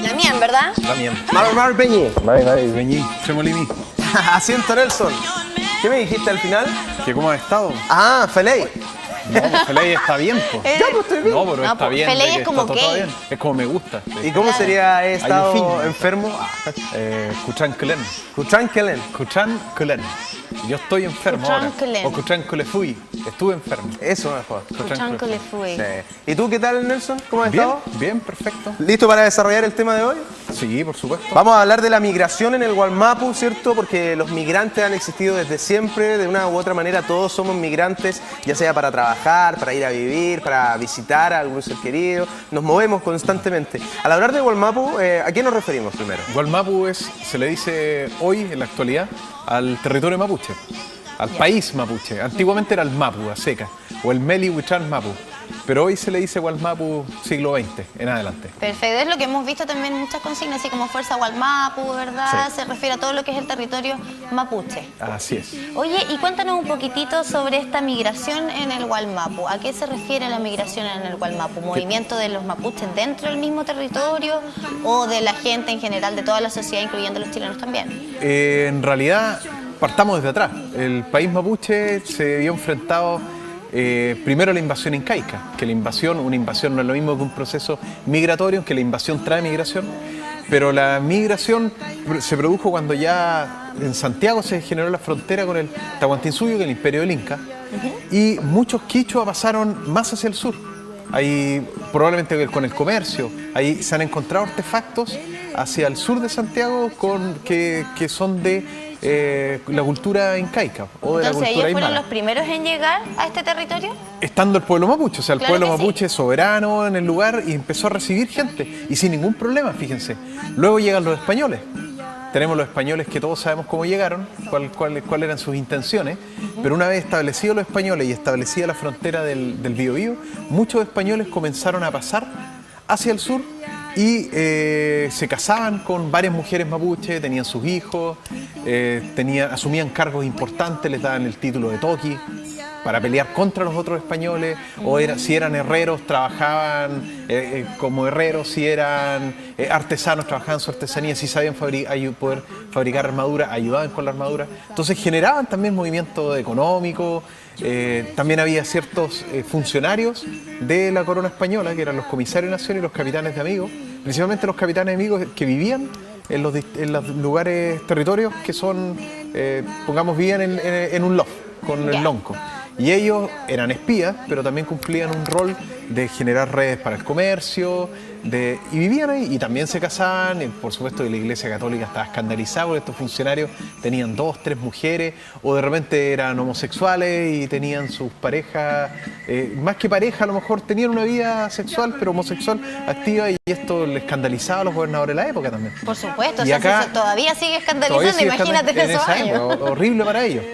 Lamien, ¿verdad? Lamien. Mar Beñi. Beñi, Tremolini. Asiento Nelson. ¿Qué me dijiste al final? ¿Que cómo has estado? Ah, Feley. No, pues Feley está bien, pues. Ya, pues estoy bien. No, pero No, está pues, bien. Feley de que es como está todo gay. bien. Es como me gusta. ¿Y cómo sería he estado fin. enfermo? Kuchan Kelen. Kuchan Kelen. Kuchan Kelen. Yo estoy enfermo Kuchan ahora. Kelen. O Kuchan Kulefui. Estuve enfermo. Eso mejor. Kuchan Kulefui. Sí. ¿Y tú qué tal, Nelson? ¿Cómo has Bien, estado? bien, perfecto. ¿Listo para desarrollar el tema de hoy? Sí, por supuesto. Vamos a hablar de la migración en el Wallmapu, ¿cierto? Porque los migrantes han existido desde siempre, de una u otra manera todos somos migrantes, ya sea para trabajar, para ir a vivir, para visitar a algún ser querido, nos movemos constantemente. Al hablar de Wallmapu, ¿a qué nos referimos primero? Wallmapu se le dice hoy, en la actualidad, al territorio mapuche, al país mapuche. Antiguamente era el Mapu, a seca, o el Meli Huichán Mapu. Pero hoy se le dice Wallmapu siglo XX en adelante. Perfecto, es lo que hemos visto también en muchas consignas, así como Fuerza Wallmapu, ¿verdad? Sí. Se refiere a todo lo que es el territorio mapuche. Así es. Oye, y cuéntanos un poquitito sobre esta migración en el Wallmapu. ¿A qué se refiere la migración en el Wallmapu? ¿Movimiento de los mapuches dentro del mismo territorio o de la gente en general, de toda la sociedad, incluyendo los chilenos también? En realidad, partamos desde atrás. El país mapuche se vio enfrentado primero a la invasión incaica, que una invasión no es lo mismo que un proceso migratorio, que la invasión trae migración, pero la migración se produjo cuando ya en Santiago se generó la frontera con el Tahuantinsuyo, que es el imperio del Inca, y muchos quichua pasaron más hacia el sur. Ahí, probablemente con el comercio, ahí se han encontrado artefactos hacia el sur de Santiago que son de la cultura incaica o de la Entonces, cultura ¿ellos fueron aymara. los primeros en llegar a este territorio? Estando el pueblo mapuche, o sea, el Claro pueblo que sí. mapuche soberano en el lugar y empezó a recibir gente y sin ningún problema, fíjense. Luego llegan los españoles. Tenemos los españoles que todos sabemos cómo llegaron, cuáles eran sus intenciones, pero una vez establecidos los españoles y establecida la frontera del Biobío, muchos españoles comenzaron a pasar hacia el sur y se casaban con varias mujeres mapuche, tenían sus hijos, asumían cargos importantes, les daban el título de toqui para pelear contra los otros españoles, si eran herreros, trabajaban como herreros, si eran artesanos, trabajaban su artesanía, si sabían poder fabricar armadura, ayudaban con la armadura. Entonces generaban también movimiento económico. También había ciertos funcionarios de la corona española, que eran los comisarios de nación y los capitanes de amigos, principalmente los capitanes de amigos que vivían en los lugares, territorios que son, vivían en un loft con el lonco. Y ellos eran espías, pero también cumplían un rol de generar redes para el comercio, y vivían ahí, y también se casaban. Por supuesto que la Iglesia Católica estaba escandalizada porque estos funcionarios tenían 2, 3 mujeres, o de repente eran homosexuales y tenían sus parejas, más que pareja a lo mejor tenían una vida sexual, pero homosexual activa, y esto le escandalizaba a los gobernadores de la época también. Por supuesto, Y acá, si todavía sigue escandalizando, imagínate en esos años. Época, horrible para ellos.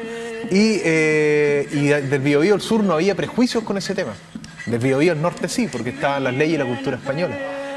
Y del Biobío al sur no había prejuicios con ese tema. Del Biobío al norte sí, porque estaban las leyes y la cultura española.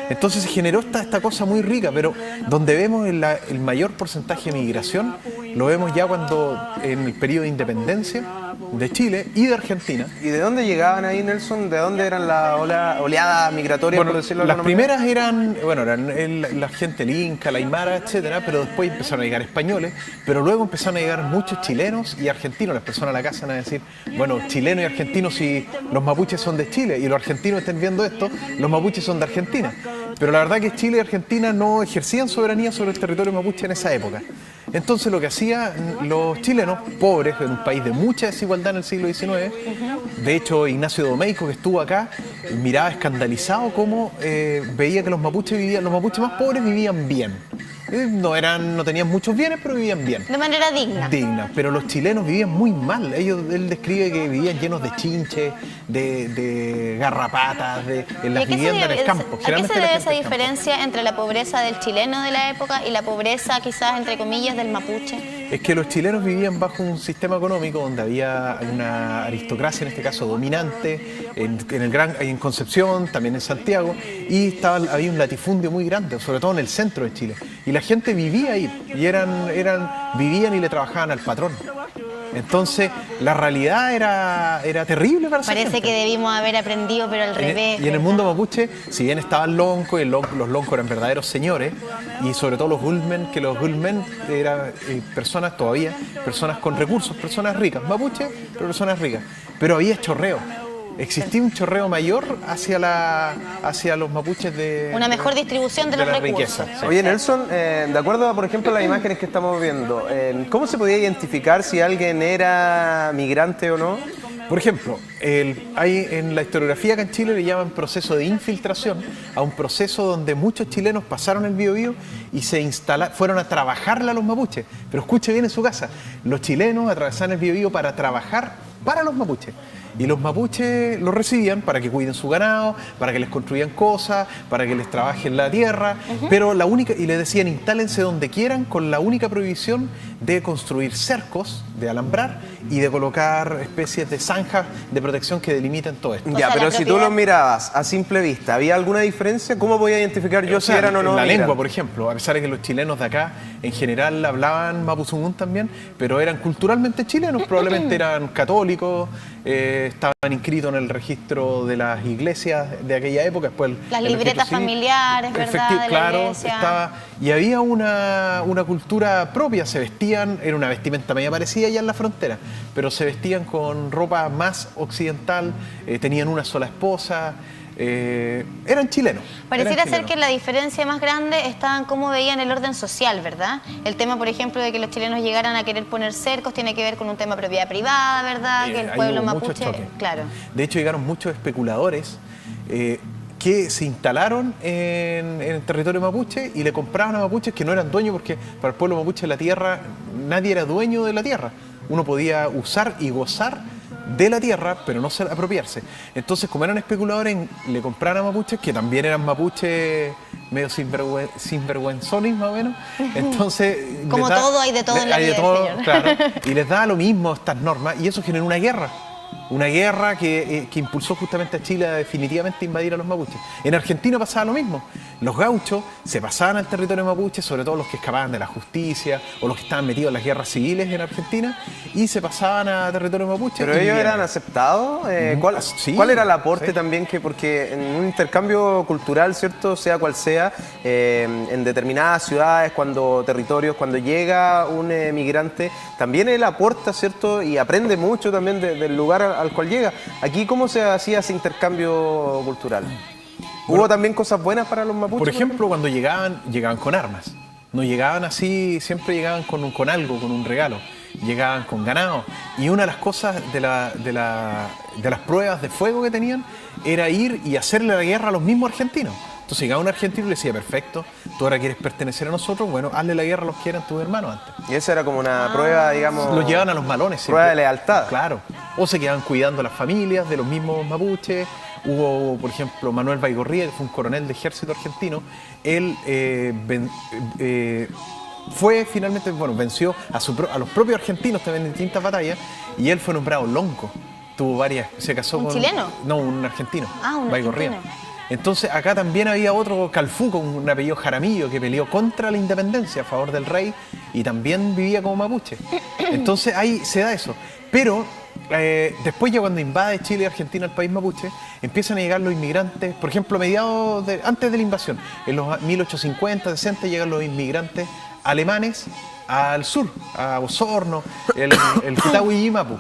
Entonces se generó esta cosa muy rica, pero donde vemos el mayor porcentaje de migración, lo vemos ya cuando en el periodo de independencia de Chile y de Argentina. ¿Y de dónde llegaban ahí, Nelson? ¿De dónde eran las oleadas migratorias, Bueno, por decirlo de las alguna manera? primeras eran la gente, el Inca, la Aymara, etcétera, pero después empezaron a llegar españoles, pero luego empezaron a llegar muchos chilenos y argentinos. Las personas a la casa van a decir, bueno, chileno y argentino, si los mapuches son de Chile y los argentinos estén viendo esto, los mapuches son de Argentina. Pero la verdad que Chile y Argentina no ejercían soberanía sobre el territorio mapuche en esa época. Entonces lo que hacían los chilenos, pobres, en un país de mucha desigualdad en el siglo XIX, de hecho Ignacio Domeyko, que estuvo acá, miraba escandalizado cómo veía que los mapuches más pobres vivían bien. No tenían muchos bienes, pero vivían bien. De manera digna. Digna, pero los chilenos vivían muy mal. Él describe que vivían llenos de chinches, de garrapatas, en las viviendas en el campo. ¿A qué se debe esa diferencia entre la pobreza del chileno de la época y la pobreza, quizás, entre comillas, del mapuche? es que los chilenos vivían bajo un sistema económico donde había una aristocracia, en este caso dominante, en Concepción, también en Santiago, y había un latifundio muy grande, sobre todo en el centro de Chile. Y la gente vivía ahí, y vivían y le trabajaban al patrón. Entonces, la realidad era terrible para esa Parece gente. que debimos haber aprendido, pero al revés. Y en el mundo mapuche, si bien estaban loncos, y los loncos eran verdaderos señores, y sobre todo los gulmen, que los gulmen eran personas con recursos, personas ricas, mapuche, pero personas ricas. Pero había chorreo. Existía un chorreo mayor hacia los mapuches una mejor distribución de los la recursos. riqueza. Sí. Oye, Nelson, de acuerdo, por ejemplo, a las imágenes que estamos viendo, ¿cómo se podía identificar si alguien era migrante o no? Por ejemplo, hay en la historiografía acá en Chile le llaman proceso de infiltración a un proceso donde muchos chilenos pasaron el Biobío y fueron a trabajarle a los mapuches. Pero escuche bien en su casa, los chilenos atravesaron el Biobío para trabajar para los mapuches. Y los mapuches los recibían para que cuiden su ganado, para que les construyan cosas, para que les trabajen la tierra, pero y les decían instálense donde quieran con la única prohibición de construir cercos, de alambrar y de colocar especies de zanjas de protección que delimiten todo esto. Ya, pero si tú los mirabas a simple vista, ¿había alguna diferencia? ¿Cómo voy a identificar yo si eran o no? La migrantes? lengua, por ejemplo, a pesar de que los chilenos de acá en general hablaban mapuzungún también, pero eran culturalmente chilenos, probablemente eran católicos, estaban inscritos en el registro de las iglesias de aquella época, después las libretas familiares, ¿verdad? De la iglesia. Y había una cultura propia, se vestían, era una vestimenta media parecida ya en la frontera, pero se vestían con ropa más occidental, tenían una sola esposa. Eran chilenos. Pareciera ser que la diferencia más grande estaba en cómo veían el orden social, ¿verdad? El tema, por ejemplo, de que los chilenos llegaran a querer poner cercos tiene que ver con un tema de propiedad privada, ¿verdad? Que el pueblo mapuche, claro. De hecho, llegaron muchos especuladores que se instalaron en el territorio mapuche y le compraban a mapuches que no eran dueños, porque para el pueblo mapuche la tierra, nadie era dueño de la tierra. Uno podía usar y gozar de la tierra, pero no apropiarse. Entonces, como eran especuladores, le compraron a mapuches, que también eran mapuches medio sinvergüenzones, más o menos. Entonces, como todo, hay de todo en la vida, señor. Claro, y les da lo mismo estas normas, y eso generó una guerra. Una guerra que impulsó justamente a Chile a definitivamente invadir a los mapuches. En Argentina pasaba lo mismo. Los gauchos se pasaban al territorio mapuche, sobre todo los que escapaban de la justicia o los que estaban metidos en las guerras civiles en Argentina, y se pasaban a territorio mapuche. ¿Pero ellos eran aceptados? ¿Cuál era el aporte también? Porque en un intercambio cultural, ¿cierto? Sea cual sea, en determinadas ciudades, territorios, cuando llega un migrante, también él aporta, ¿cierto? Y aprende mucho también del lugar al cual llega. Aquí, ¿cómo se hacía ese intercambio cultural? ¿Hubo también cosas buenas para los mapuches? Por ejemplo, cuando llegaban con armas. No llegaban así, siempre llegaban con algo, con un regalo. Llegaban con ganado. Y una de las cosas de las pruebas de fuego que tenían era ir y hacerle la guerra a los mismos argentinos. Entonces llegaba un argentino y le decía, perfecto, tú ahora quieres pertenecer a nosotros, bueno, hazle la guerra a los que eran tus hermanos antes. Y esa era como una prueba, digamos... Los llevaban a los malones. Prueba de lealtad. Claro. O se quedaban cuidando a las familias de los mismos mapuches. Hubo, por ejemplo, Manuel Baigorría, que fue un coronel de ejército argentino. Él venció a los propios argentinos también en distintas batallas, y él fue nombrado lonco. Tuvo se casó ¿Un chileno? No, un argentino. Un Baigorría. argentino. Entonces acá también había otro Calfú con un apellido Jaramillo que peleó contra la independencia a favor del rey y también vivía como mapuche. Entonces ahí se da eso. Pero después ya cuando invade Chile y Argentina el país mapuche, empiezan a llegar los inmigrantes, por ejemplo, antes de la invasión, en los 1850, 60 llegan los inmigrantes alemanes al sur, a Osorno, el Quitahue y Mapu.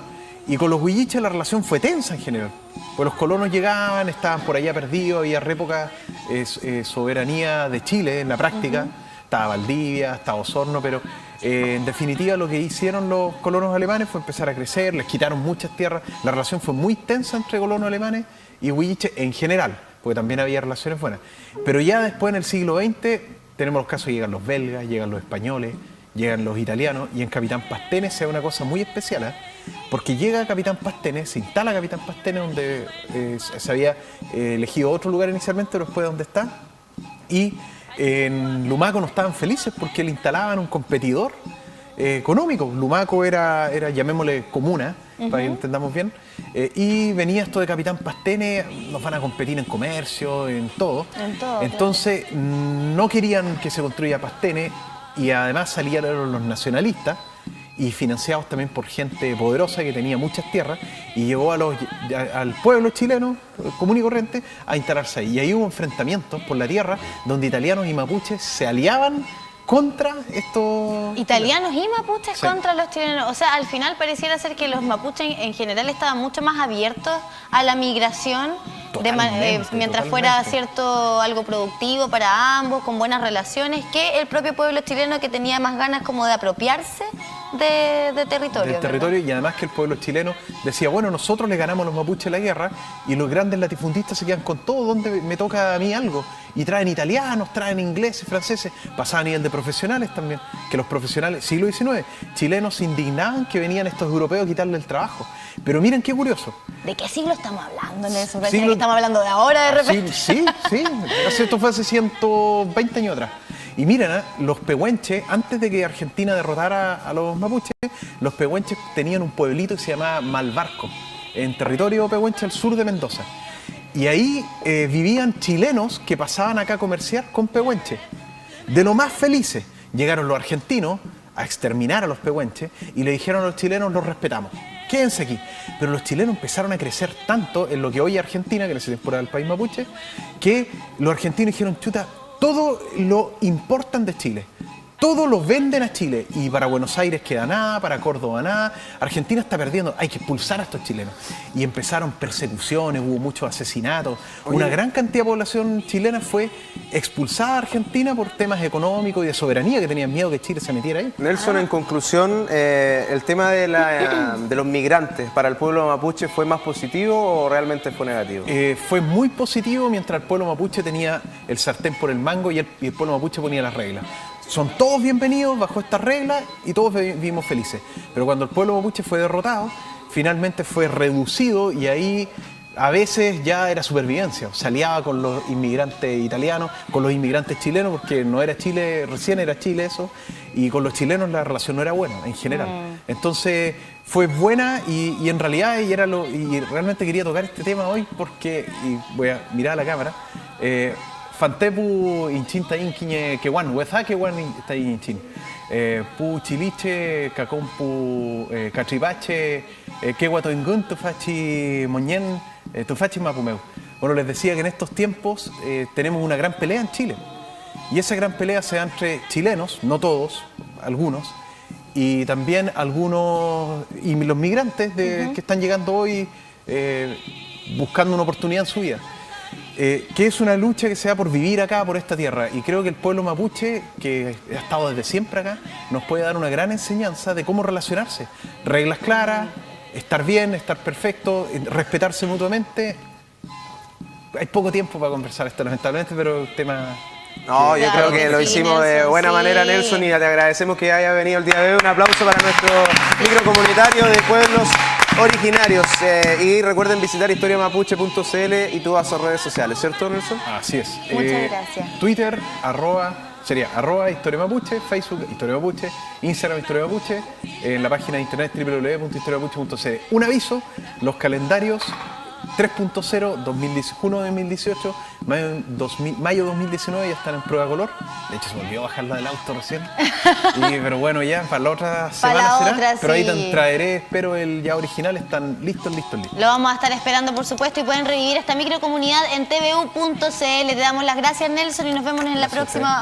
Y con los huilliches la relación fue tensa en general. Pues los colonos llegaban, estaban por allá perdidos, había época soberanía de Chile en la práctica. Estaba Valdivia, estaba Osorno, pero en definitiva lo que hicieron los colonos alemanes fue empezar a crecer, les quitaron muchas tierras. La relación fue muy tensa entre colonos alemanes y huilliches en general, porque también había relaciones buenas. Pero ya después en el siglo XX tenemos los casos, llegan los belgas, llegan los españoles, llegan los italianos, y en Capitán Pastene se da una cosa muy especial, porque llega Capitán Pastene, se instala Capitán Pastene donde se había elegido otro lugar inicialmente, pero después donde está, y en Lumaco no estaban felices porque le instalaban un competidor económico. Lumaco era, llamémosle, comuna, para que entendamos bien, y venía esto de Capitán Pastene, nos van a competir en comercio, en todo. Entonces, no querían que se construya Pastene, y además salieron los nacionalistas, y financiados también por gente poderosa que tenía muchas tierras, y llevó al pueblo chileno común y corriente a instalarse ahí. Y ahí hubo enfrentamientos por la tierra donde italianos y mapuches se aliaban contra estos... Italianos y mapuches Sí. contra los chilenos. O sea, al final pareciera ser que los mapuches en general estaban mucho más abiertos a la migración, mientras fuera cierto algo productivo para ambos, con buenas relaciones, que el propio pueblo chileno, que tenía más ganas como de apropiarse de territorio. Del territorio, y además que el pueblo chileno decía, bueno, nosotros le ganamos a los mapuches la guerra y los grandes latifundistas se quedan con todo, donde me toca a mí algo. Y traen italianos, traen ingleses, franceses, pasaba a nivel de profesionales también, que los profesionales, siglo XIX, chilenos se indignaban que venían estos europeos a quitarle el trabajo. Pero miren qué curioso. ¿De qué siglo estamos hablando, Nelson? Siglo- Que estamos hablando de ahora de repente. Sí. Esto fue hace 120 años atrás. Y miren, los pehuenches, antes de que Argentina derrotara a los mapuches, los pehuenches tenían un pueblito que se llamaba Malvarco, en territorio pehuenche al sur de Mendoza. Y ahí vivían chilenos que pasaban acá a comerciar con pehuenches. De lo más felices, llegaron los argentinos a exterminar a los pehuenches y le dijeron a los chilenos, los respetamos, quédense aquí. Pero los chilenos empezaron a crecer tanto en lo que hoy es Argentina, que en ese tiempo era el país mapuche, que los argentinos dijeron, chuta, todo lo importan de Chile. Todo lo venden a Chile, y para Buenos Aires queda nada, para Córdoba nada. Argentina está perdiendo, hay que expulsar a estos chilenos. Y empezaron persecuciones, hubo muchos asesinatos. Una gran cantidad de población chilena fue expulsada a Argentina por temas económicos y de soberanía, que tenían miedo que Chile se metiera ahí. Nelson, en conclusión, el tema de los migrantes para el pueblo mapuche, ¿fue más positivo o realmente fue negativo? Fue muy positivo mientras el pueblo mapuche tenía el sartén por el mango y el pueblo mapuche ponía las reglas. Son todos bienvenidos bajo estas reglas y todos vivimos felices. Pero cuando el pueblo mapuche fue derrotado, finalmente fue reducido, y ahí a veces ya era supervivencia. Se aliaba con los inmigrantes italianos, con los inmigrantes chilenos, porque no era Chile, recién era Chile eso, y con los chilenos la relación no era buena en general. Entonces fue buena, y en realidad y realmente quería tocar este tema hoy porque, y voy a mirar a la cámara, Fantepu inchin taín quiñe kewan, hueza kewan taín inchin. Pu chiliche, cacompu catribache, kewato ingun tufachi moñen, tufachi mapumeu. Bueno, les decía que en estos tiempos tenemos una gran pelea en Chile. Y esa gran pelea se da entre chilenos, no todos, algunos, y también algunos, y los migrantes que están llegando hoy buscando una oportunidad en su vida. Que es una lucha que se da por vivir acá, por esta tierra, y creo que el pueblo mapuche, que ha estado desde siempre acá, nos puede dar una gran enseñanza de cómo relacionarse. Reglas claras, estar bien, estar perfecto, respetarse mutuamente. Hay poco tiempo para conversar esto, lamentablemente, pero el tema... No, yo Claro creo que que lo sí, hicimos de Nelson, buena sí. manera, Nelson, y te agradecemos que haya venido el día de hoy. Un aplauso para nuestro microcomunitario de pueblos originarios. Y recuerden visitar historiamapuche.cl y todas sus redes sociales, ¿cierto, Nelson? Así es. Muchas gracias. Twitter, sería Historia Mapuche, Facebook Historia Mapuche, Instagram Historia Mapuche, en la página de internet www.historiamapuche.cl. Un aviso, los calendarios 3.0 2018, mayo 2019 ya están en prueba color. De hecho se me olvidó bajarla del auto recién. Pero bueno, ya para la otra semana la será. otra, pero ahí sí. te traeré, espero el ya original, están listos. Lo vamos a estar esperando, por supuesto, y pueden revivir esta microcomunidad en tvu.cl. Te damos las gracias, Nelson, y nos vemos en la Gracias, próxima.